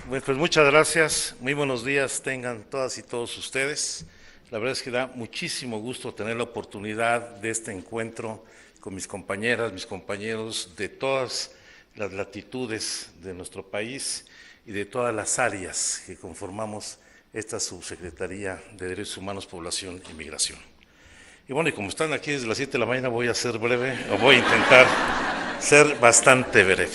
Bueno, pues muchas gracias, muy buenos días tengan todas y todos ustedes. La verdad es que da muchísimo gusto tener la oportunidad de este encuentro con mis compañeras, mis compañeros de todas las latitudes de nuestro país y de todas las áreas que conformamos esta Subsecretaría de Derechos Humanos, Población y Migración. Y bueno, y como están aquí desde las 7 de la mañana, voy a ser breve, o voy a intentar ser bastante breve.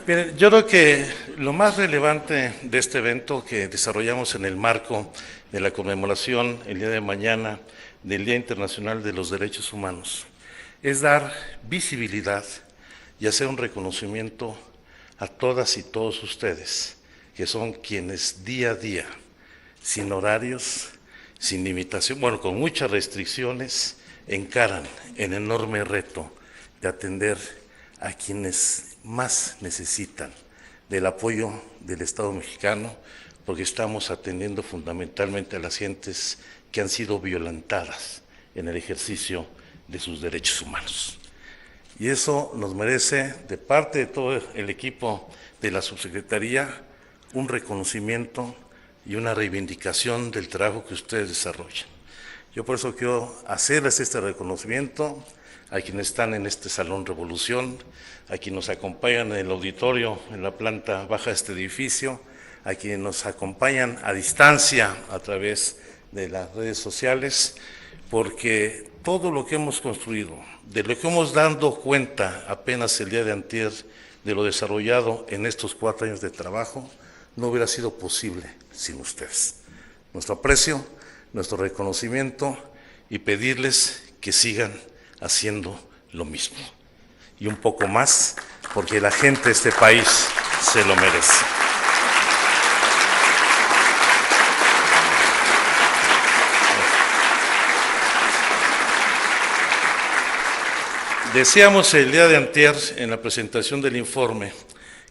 Bien, yo creo que lo más relevante de este evento que desarrollamos en el marco de la conmemoración el día de mañana del Día Internacional de los Derechos Humanos es dar visibilidad y hacer un reconocimiento a todas y todos ustedes, que son quienes día a día, sin horarios, sin limitación, bueno, con muchas restricciones, encaran el enorme reto de atender a quienes más necesitan del apoyo del Estado mexicano, porque estamos atendiendo fundamentalmente a las gentes que han sido violentadas en el ejercicio de sus derechos humanos. Y eso nos merece, de parte de todo el equipo de la Subsecretaría, un reconocimiento y una reivindicación del trabajo que ustedes desarrollan. Yo por eso quiero hacerles este reconocimiento a quienes están en este Salón Revolución, a quienes nos acompañan en el auditorio, en la planta baja de este edificio, a quienes nos acompañan a distancia a través de las redes sociales, porque todo lo que hemos construido, de lo que hemos dado cuenta apenas el día de antier, de lo desarrollado en estos 4 años de trabajo, no hubiera sido posible sin ustedes. Nuestro aprecio, nuestro reconocimiento y pedirles que sigan haciendo lo mismo y un poco más, porque la gente de este país se lo merece. Decíamos el día de antier en la presentación del informe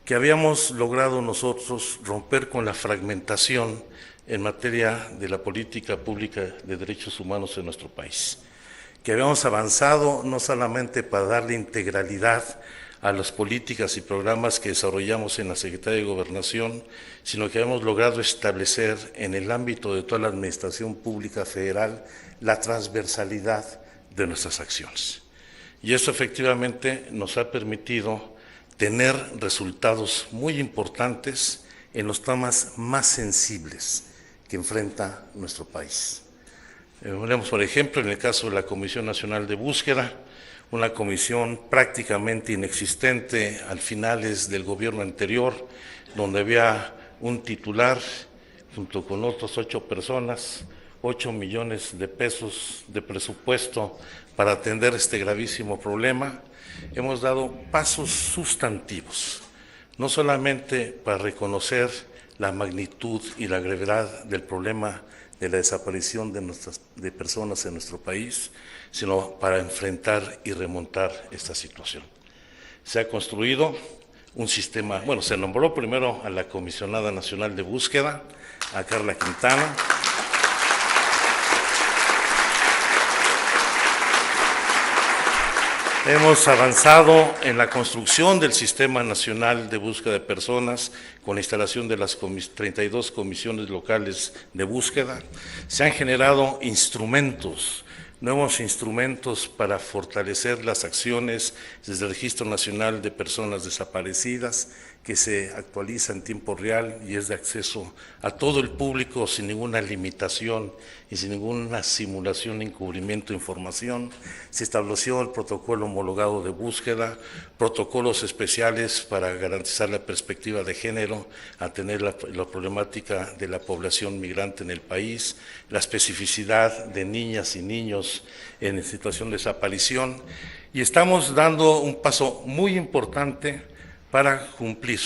que habíamos logrado nosotros romper con la fragmentación en materia de la política pública de derechos humanos en nuestro país, que habíamos avanzado no solamente para darle integralidad a las políticas y programas que desarrollamos en la Secretaría de Gobernación, sino que habíamos logrado establecer en el ámbito de toda la administración pública federal la transversalidad de nuestras acciones. Y eso efectivamente nos ha permitido tener resultados muy importantes en los temas más sensibles que enfrenta nuestro país. Veremos, por ejemplo, en el caso de la Comisión Nacional de Búsqueda, una comisión prácticamente inexistente al finales del gobierno anterior, donde había un titular junto con otras 8 personas, 8 millones de pesos de presupuesto para atender este gravísimo problema. Hemos dado pasos sustantivos, no solamente para reconocer la magnitud y la gravedad del problema de la desaparición de personas en nuestro país, sino para enfrentar y remontar esta situación. Se ha construido un sistema, bueno, se nombró primero a la Comisionada Nacional de Búsqueda, a Carla Quintana. Hemos avanzado en la construcción del Sistema Nacional de Búsqueda de Personas con la instalación de las 32 comisiones locales de búsqueda. Se han generado instrumentos, nuevos instrumentos para fortalecer las acciones desde el Registro Nacional de Personas Desaparecidas, que se actualiza en tiempo real y es de acceso a todo el público sin ninguna limitación y sin ninguna simulación, encubrimiento de información. Se estableció el protocolo homologado de búsqueda, protocolos especiales para garantizar la perspectiva de género, atender la problemática de la población migrante en el país, la especificidad de niñas y niños en situación de desaparición, y estamos dando un paso muy importante para cumplir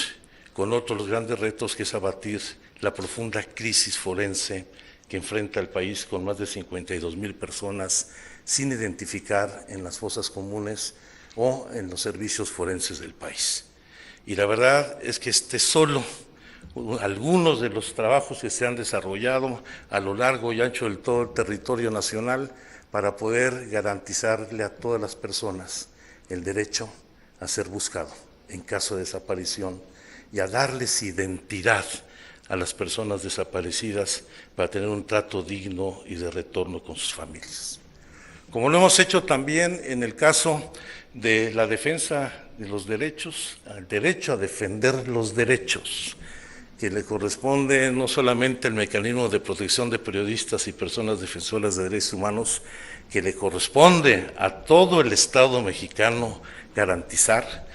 con otro de los grandes retos, que es abatir la profunda crisis forense que enfrenta el país, con más de 52,000 personas sin identificar en las fosas comunes o en los servicios forenses del país. Y la verdad es que solo algunos de los trabajos que se han desarrollado a lo largo y ancho de todo el territorio nacional para poder garantizarle a todas las personas el derecho a ser buscado en caso de desaparición y a darles identidad a las personas desaparecidas para tener un trato digno y de retorno con sus familias. Como lo hemos hecho también en el caso de la defensa de los derechos, el derecho a defender los derechos, que le corresponde no solamente el mecanismo de protección de periodistas y personas defensoras de derechos humanos, que le corresponde a todo el Estado mexicano garantizar,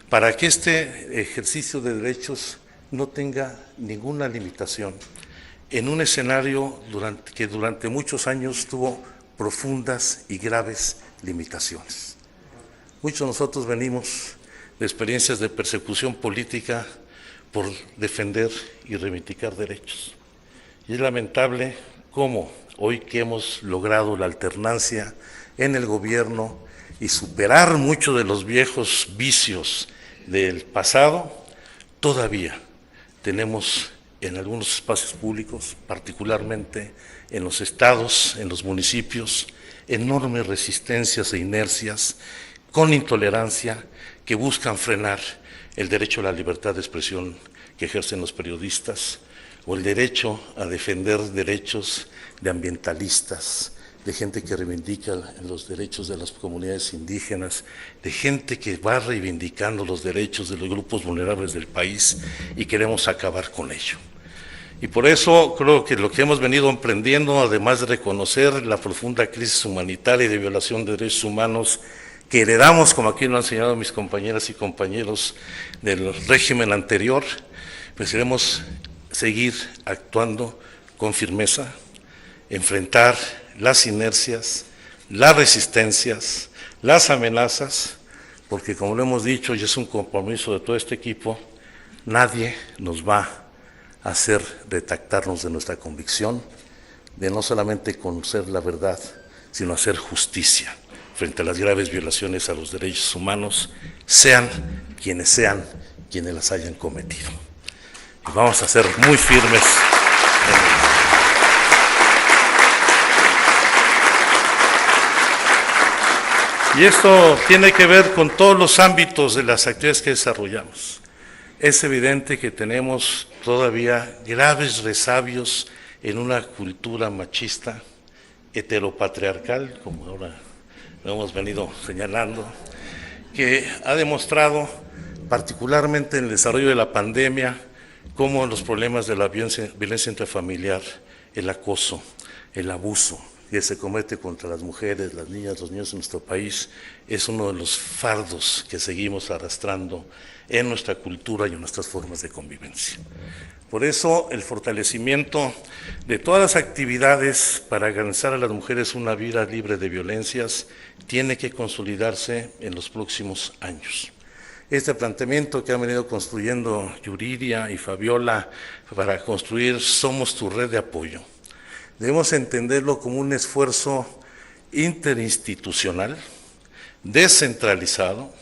para que este ejercicio de derechos no tenga ninguna limitación en un escenario que durante muchos años tuvo profundas y graves limitaciones. Muchos de nosotros venimos de experiencias de persecución política por defender y reivindicar derechos. Y es lamentable cómo hoy que hemos logrado la alternancia en el gobierno y superar muchos de los viejos vicios del pasado, todavía tenemos en algunos espacios públicos, particularmente en los estados, en los municipios, enormes resistencias e inercias con intolerancia que buscan frenar el derecho a la libertad de expresión que ejercen los periodistas o el derecho a defender derechos de ambientalistas, de gente que reivindica los derechos de las comunidades indígenas, de gente que va reivindicando los derechos de los grupos vulnerables del país y queremos acabar con ello. Y por eso creo que lo que hemos venido emprendiendo, además de reconocer la profunda crisis humanitaria y de violación de derechos humanos que heredamos, como aquí lo han enseñado mis compañeras y compañeros del régimen anterior, pues queremos seguir actuando con firmeza, enfrentar las inercias, las resistencias, las amenazas, porque como lo hemos dicho y es un compromiso de todo este equipo, nadie nos va a hacer retractarnos de nuestra convicción de no solamente conocer la verdad, sino hacer justicia frente a las graves violaciones a los derechos humanos, sean quienes las hayan cometido. Y vamos a ser muy firmes en ello. Y esto tiene que ver con todos los ámbitos de las actividades que desarrollamos. Es evidente que tenemos todavía graves resabios en una cultura machista, heteropatriarcal, como ahora lo hemos venido señalando, que ha demostrado, particularmente en el desarrollo de la pandemia, cómo los problemas de la violencia intrafamiliar, el acoso, el abuso que se comete contra las mujeres, las niñas, los niños en nuestro país, es uno de los fardos que seguimos arrastrando en nuestra cultura y en nuestras formas de convivencia. Por eso, el fortalecimiento de todas las actividades para garantizar a las mujeres una vida libre de violencias tiene que consolidarse en los próximos años. Este planteamiento que han venido construyendo Yuridia y Fabiola para construir Somos tu red de apoyo, debemos entenderlo como un esfuerzo interinstitucional, descentralizado,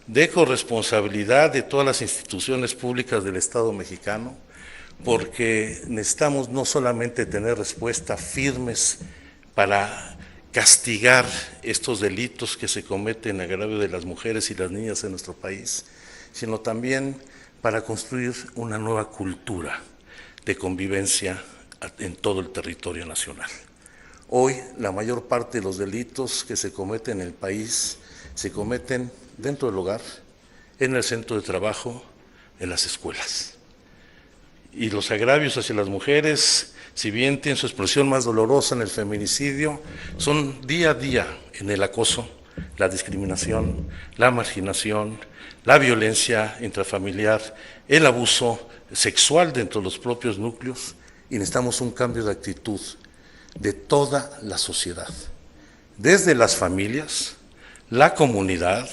de corresponsabilidad de todas las instituciones públicas del Estado mexicano, porque necesitamos no solamente tener respuestas firmes para castigar estos delitos que se cometen en agravio de las mujeres y las niñas en nuestro país, sino también para construir una nueva cultura de convivencia en todo el territorio nacional. Hoy la mayor parte de los delitos que se cometen en el país se cometen dentro del hogar, en el centro de trabajo, en las escuelas. Y los agravios hacia las mujeres, si bien tienen su expresión más dolorosa en el feminicidio, son día a día en el acoso, la discriminación, la marginación, la violencia intrafamiliar, el abuso sexual dentro de los propios núcleos, y necesitamos un cambio de actitud de toda la sociedad, desde las familias, la comunidad,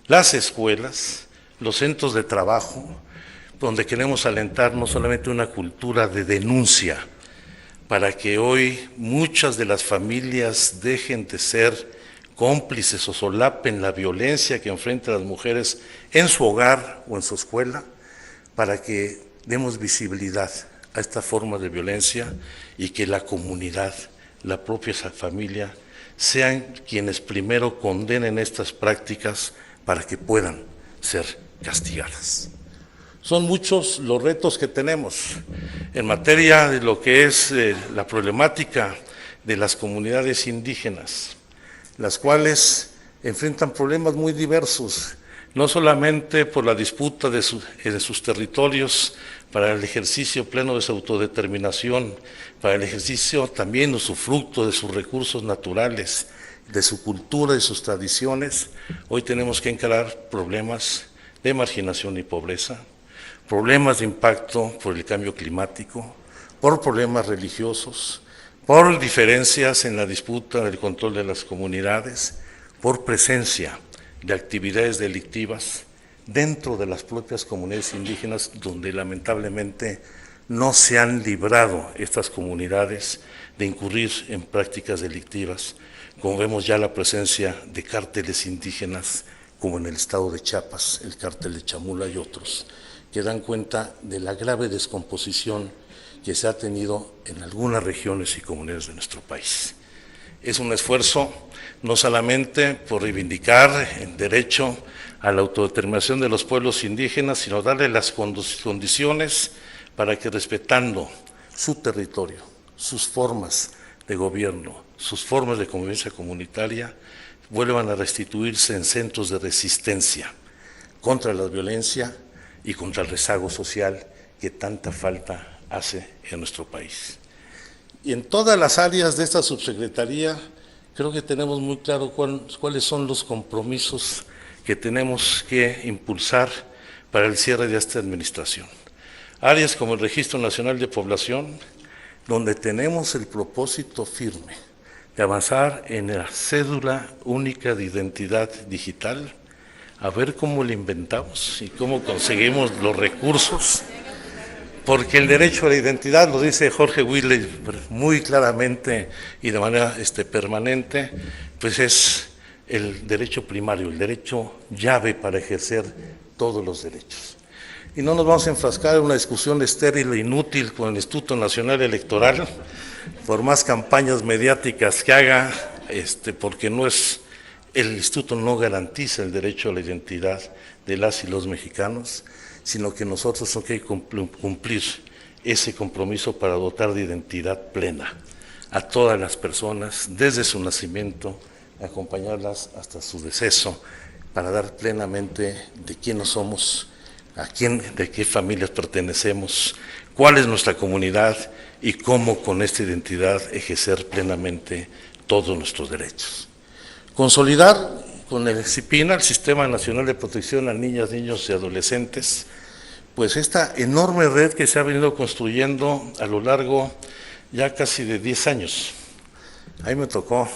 las escuelas, los centros de trabajo, donde queremos alentar no solamente una cultura de denuncia, para que hoy muchas de las familias dejen de ser cómplices o solapen la violencia que enfrentan las mujeres en su hogar o en su escuela, para que demos visibilidad a esta forma de violencia y que la comunidad, la propia familia, sean quienes primero condenen estas prácticas para que puedan ser castigadas. Son muchos los retos que tenemos en materia de lo que es la problemática de las comunidades indígenas, las cuales enfrentan problemas muy diversos, no solamente por la disputa de sus territorios para el ejercicio pleno de su autodeterminación, para el ejercicio también usufructo de sus recursos naturales, de su cultura, de sus tradiciones. Hoy tenemos que encarar problemas de marginación y pobreza, problemas de impacto por el cambio climático, por problemas religiosos, por diferencias en la disputa del control de las comunidades, por presencia de actividades delictivas dentro de las propias comunidades indígenas, donde lamentablemente no se han librado estas comunidades de incurrir en prácticas delictivas, como vemos ya la presencia de cárteles indígenas, como en el estado de Chiapas, el cártel de Chamula y otros, que dan cuenta de la grave descomposición que se ha tenido en algunas regiones y comunidades de nuestro país. Es un esfuerzo no solamente por reivindicar el derecho a la autodeterminación de los pueblos indígenas, sino darle las condiciones para que, respetando su territorio, sus formas de gobierno, sus formas de convivencia comunitaria, vuelvan a restituirse en centros de resistencia contra la violencia y contra el rezago social que tanta falta hace en nuestro país. Y en todas las áreas de esta subsecretaría, creo que tenemos muy claro cuáles son los compromisos que tenemos que impulsar para el cierre de esta administración. Áreas como el Registro Nacional de Población, donde tenemos el propósito firme de avanzar en la cédula única de identidad digital, a ver cómo le inventamos y cómo conseguimos los recursos, porque el derecho a la identidad, lo dice Jorge Wiley muy claramente y de manera permanente, pues es el derecho primario, el derecho llave para ejercer todos los derechos. Y no nos vamos a enfrascar en una discusión estéril e inútil con el Instituto Nacional Electoral, por más campañas mediáticas que haga, porque el Instituto no garantiza el derecho a la identidad de las y los mexicanos, sino que nosotros tenemos que cumplir ese compromiso para dotar de identidad plena a todas las personas, desde su nacimiento, acompañarlas hasta su deceso, para dar plenamente de quiénes somos, de qué familias pertenecemos, cuál es nuestra comunidad y cómo con esta identidad ejercer plenamente todos nuestros derechos. Consolidar con el CIPINA, el Sistema Nacional de Protección a Niñas, Niños y Adolescentes, pues esta enorme red que se ha venido construyendo a lo largo ya casi de 10 años. A mí me tocó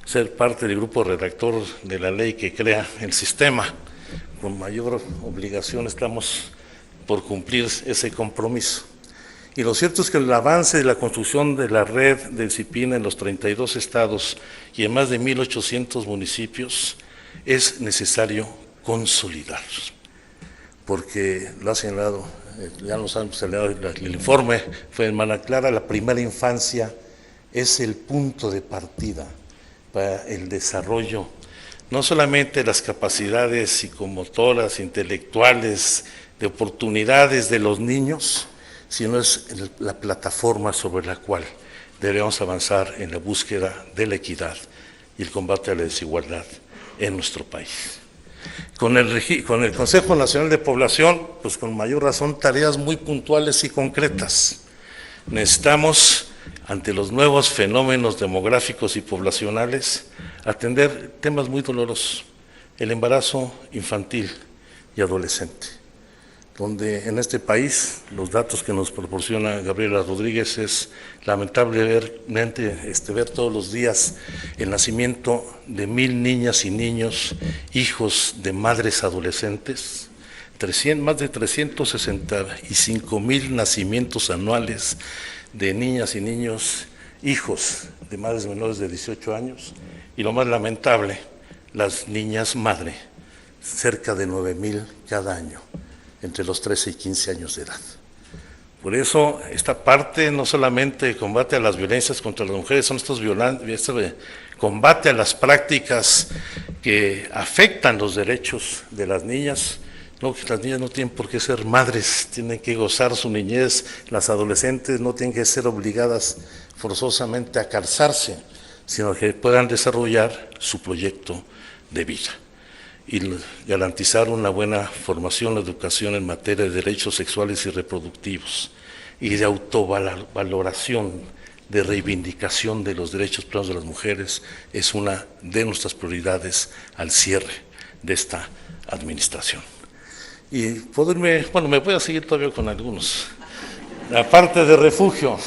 ser parte del grupo redactor de la ley que crea el sistema. Con mayor obligación estamos por cumplir ese compromiso. Y lo cierto es que el avance de la construcción de la red del CIPINA en los 32 estados y en más de 1,800 municipios es necesario consolidar, porque lo ha señalado, ya nos han señalado el informe, fue en Mana Clara, la primera infancia es el punto de partida para el desarrollo, no solamente las capacidades psicomotoras, intelectuales, de oportunidades de los niños, sino es la plataforma sobre la cual debemos avanzar en la búsqueda de la equidad y el combate a la desigualdad en nuestro país. Con el Consejo Nacional de Población, pues con mayor razón, tareas muy puntuales y concretas. Necesitamos, ante los nuevos fenómenos demográficos y poblacionales, atender temas muy dolorosos, el embarazo infantil y adolescente, donde en este país los datos que nos proporciona Gabriela Rodríguez es lamentable ver todos los días el nacimiento de 1,000 niñas y niños, hijos de madres adolescentes, más de 365,000 nacimientos anuales de niñas y niños, hijos de madres menores de 18 años, y lo más lamentable, las niñas madre, cerca de 9,000 cada año, entre los 13 y 15 años de edad. Por eso, esta parte no solamente de combate a las violencias contra las mujeres, son combate a las prácticas que afectan los derechos de las niñas, No, que las niñas no tienen por qué ser madres, tienen que gozar su niñez, las adolescentes no tienen que ser obligadas forzosamente a casarse, sino que puedan desarrollar su proyecto de vida y garantizar una buena formación, educación en materia de derechos sexuales y reproductivos y de autovaloración, de reivindicación de los derechos plenos de las mujeres, es una de nuestras prioridades al cierre de esta administración. Y me voy a seguir todavía con algunos. La parte de refugio.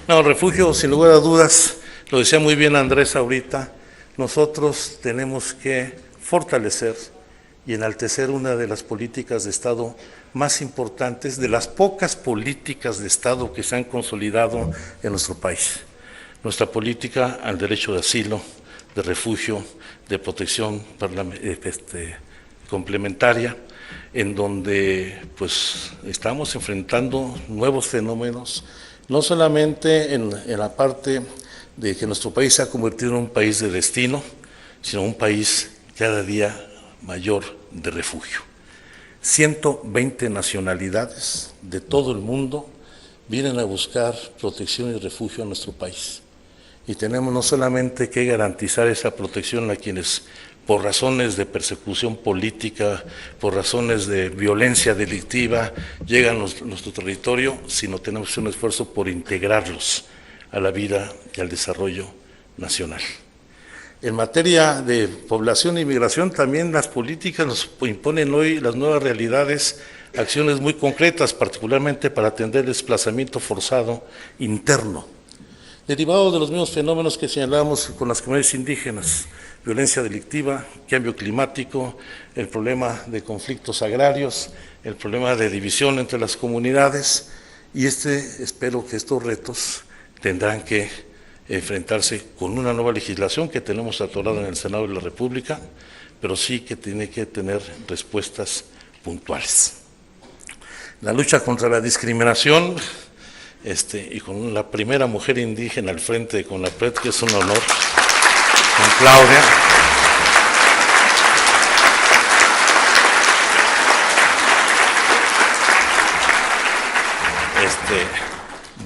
No, refugio, sin lugar a dudas, lo decía muy bien Andrés ahorita, nosotros tenemos que fortalecer y enaltecer una de las políticas de Estado más importantes, de las pocas políticas de Estado que se han consolidado en nuestro país. Nuestra política al derecho de asilo, de refugio, de protección complementaria, en donde pues estamos enfrentando nuevos fenómenos, no solamente en la parte de que nuestro país se ha convertido en un país de destino, sino un país cada día mayor de refugio. 120 nacionalidades de todo el mundo vienen a buscar protección y refugio en nuestro país. Y tenemos no solamente que garantizar esa protección a quienes por razones de persecución política, por razones de violencia delictiva, llegan a nuestro territorio, sino tenemos un esfuerzo por integrarlos a la vida y al desarrollo nacional. En materia de población e inmigración, también las políticas nos imponen hoy las nuevas realidades, acciones muy concretas, particularmente para atender el desplazamiento forzado interno, derivado de los mismos fenómenos que señalábamos con las comunidades indígenas, violencia delictiva, cambio climático, el problema de conflictos agrarios, el problema de división entre las comunidades, y espero que estos retos tendrán que enfrentarse con una nueva legislación que tenemos atorada en el Senado de la República, pero sí que tiene que tener respuestas puntuales. La lucha contra la discriminación, y con la primera mujer indígena al frente de CONAPRED, que es un honor, con Claudia.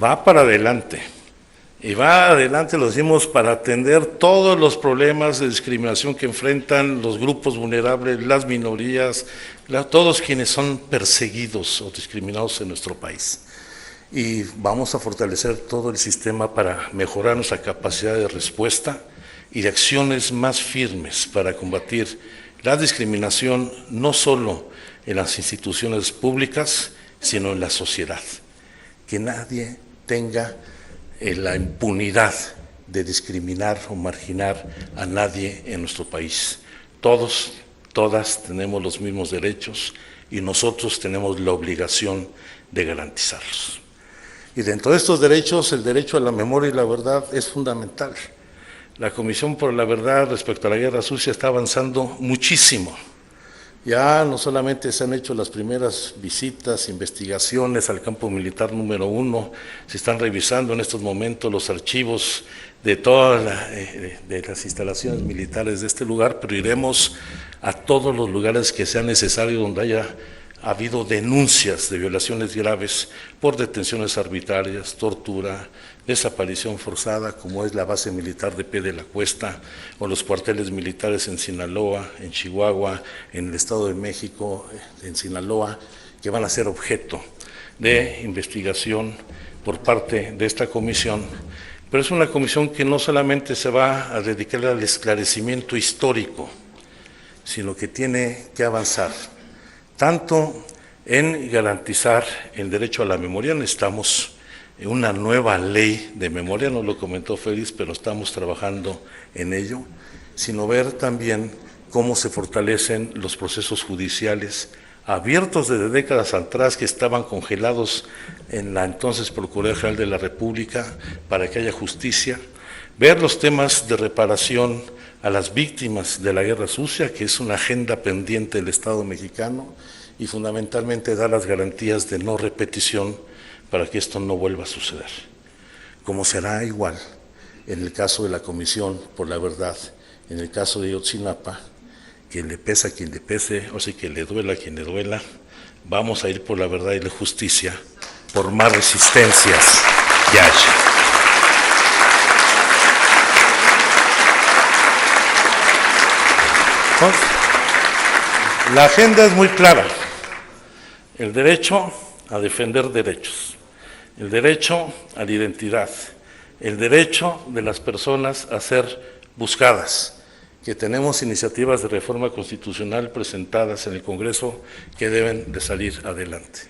Va para adelante. Y va adelante, lo decimos, para atender todos los problemas de discriminación que enfrentan los grupos vulnerables, las minorías, todos quienes son perseguidos o discriminados en nuestro país. Y vamos a fortalecer todo el sistema para mejorar nuestra capacidad de respuesta y de acciones más firmes para combatir la discriminación, no solo en las instituciones públicas, sino en la sociedad. Que nadie tenga la impunidad de discriminar o marginar a nadie en nuestro país. Todos, todas tenemos los mismos derechos y nosotros tenemos la obligación de garantizarlos. Y dentro de estos derechos, el derecho a la memoria y la verdad es fundamental. La Comisión por la Verdad respecto a la Guerra Sucia está avanzando muchísimo. Ya no solamente se han hecho las primeras visitas, investigaciones al campo militar número 1, se están revisando en estos momentos los archivos de todas las instalaciones militares de este lugar, pero iremos a todos los lugares que sea necesario donde haya habido denuncias de violaciones graves por detenciones arbitrarias, tortura, desaparición forzada, como es la base militar de Pie de la Cuesta, o los cuarteles militares en Sinaloa, en Chihuahua, en el Estado de México, en Sinaloa, que van a ser objeto de investigación por parte de esta comisión. Pero es una comisión que no solamente se va a dedicar al esclarecimiento histórico, sino que tiene que avanzar tanto en garantizar el derecho a la memoria. Necesitamos una nueva ley de memoria, no lo comentó Félix, pero estamos trabajando en ello, sino ver también cómo se fortalecen los procesos judiciales abiertos desde décadas atrás que estaban congelados en la entonces Procuraduría General de la República para que haya justicia, ver los temas de reparación a las víctimas de la Guerra Sucia, que es una agenda pendiente del Estado mexicano, y fundamentalmente dar las garantías de no repetición para que esto no vuelva a suceder. Como será igual en el caso de la Comisión por la Verdad, en el caso de Ayotzinapa, que le pese a quien le pese, o sea, que le duela a quien le duela, vamos a ir por la verdad y la justicia, por más resistencias que haya. Entonces, la agenda es muy clara. El derecho a defender derechos, el derecho a la identidad, el derecho de las personas a ser buscadas, que tenemos iniciativas de reforma constitucional presentadas en el Congreso que deben de salir adelante.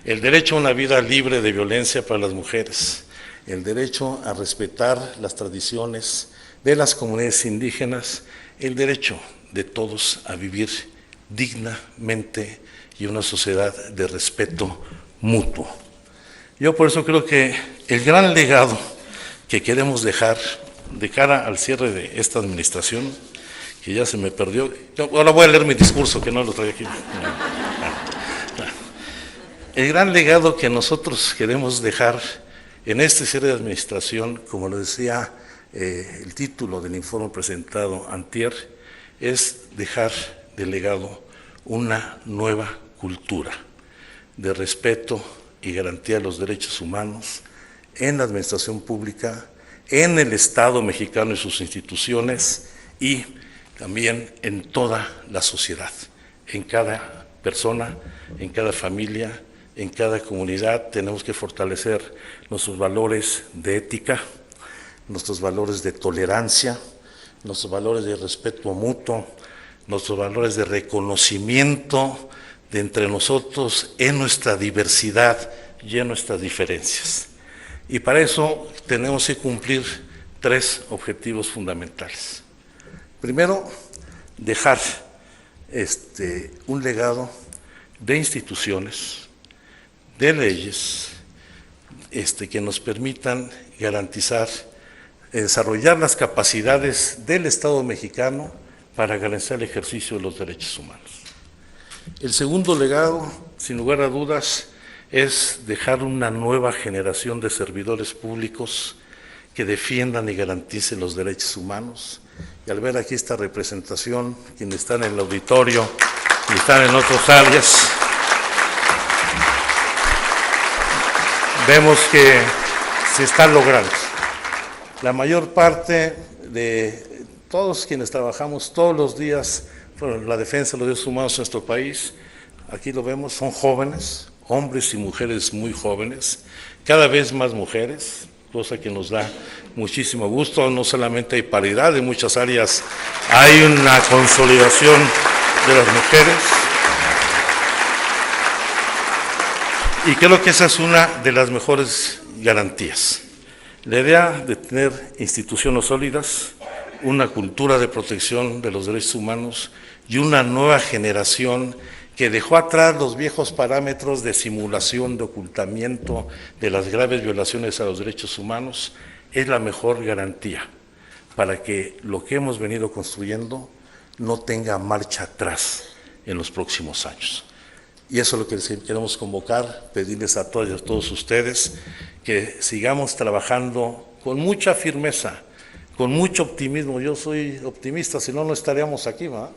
El derecho a una vida libre de violencia para las mujeres, el derecho a respetar las tradiciones de las comunidades indígenas, el derecho de todos a vivir dignamente y una sociedad de respeto mutuo. Yo por eso creo que el gran legado que queremos dejar de cara al cierre de esta administración, que ya se me perdió, ahora voy a leer mi discurso, que no lo traigo aquí. El gran legado que nosotros queremos dejar en este cierre de administración, como lo decía el título del informe presentado antier, es dejar de legado una nueva cultura de respeto y garantía de los derechos humanos en la administración pública, en el Estado mexicano y sus instituciones y también en toda la sociedad, en cada persona, en cada familia, en cada comunidad. Tenemos que fortalecer nuestros valores de ética, nuestros valores de tolerancia, nuestros valores de respeto mutuo, nuestros valores de reconocimiento de entre nosotros en nuestra diversidad y en nuestras diferencias. Y para eso tenemos que cumplir 3 objetivos fundamentales. Primero, dejar un legado de instituciones, de leyes, que nos permitan garantizar, desarrollar las capacidades del Estado mexicano para garantizar el ejercicio de los derechos humanos. El segundo legado, sin lugar a dudas, es dejar una nueva generación de servidores públicos que defiendan y garanticen los derechos humanos. Y al ver aquí esta representación, quienes están en el auditorio y están en otras áreas, vemos que se está logrando. La mayor parte de todos quienes trabajamos todos los días por la defensa de los derechos humanos en nuestro país, aquí lo vemos, son jóvenes, hombres y mujeres muy jóvenes, cada vez más mujeres, cosa que nos da muchísimo gusto. No solamente hay paridad, en muchas áreas hay una consolidación de las mujeres. Y creo que esa es una de las mejores garantías. La idea de tener instituciones sólidas, una cultura de protección de los derechos humanos y una nueva generación que dejó atrás los viejos parámetros de simulación, de ocultamiento de las graves violaciones a los derechos humanos, es la mejor garantía para que lo que hemos venido construyendo no tenga marcha atrás en los próximos años. Y eso es lo que queremos convocar, pedirles a todas y a todos ustedes que sigamos trabajando con mucha firmeza, con mucho optimismo. Yo soy optimista, si no, no estaríamos aquí, ¿verdad?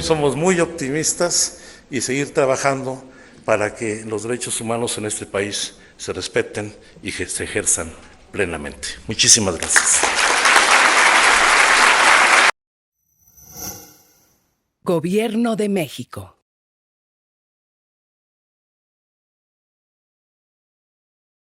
Somos muy optimistas y seguir trabajando para que los derechos humanos en este país se respeten y que se ejerzan plenamente. Muchísimas gracias. Gobierno de México.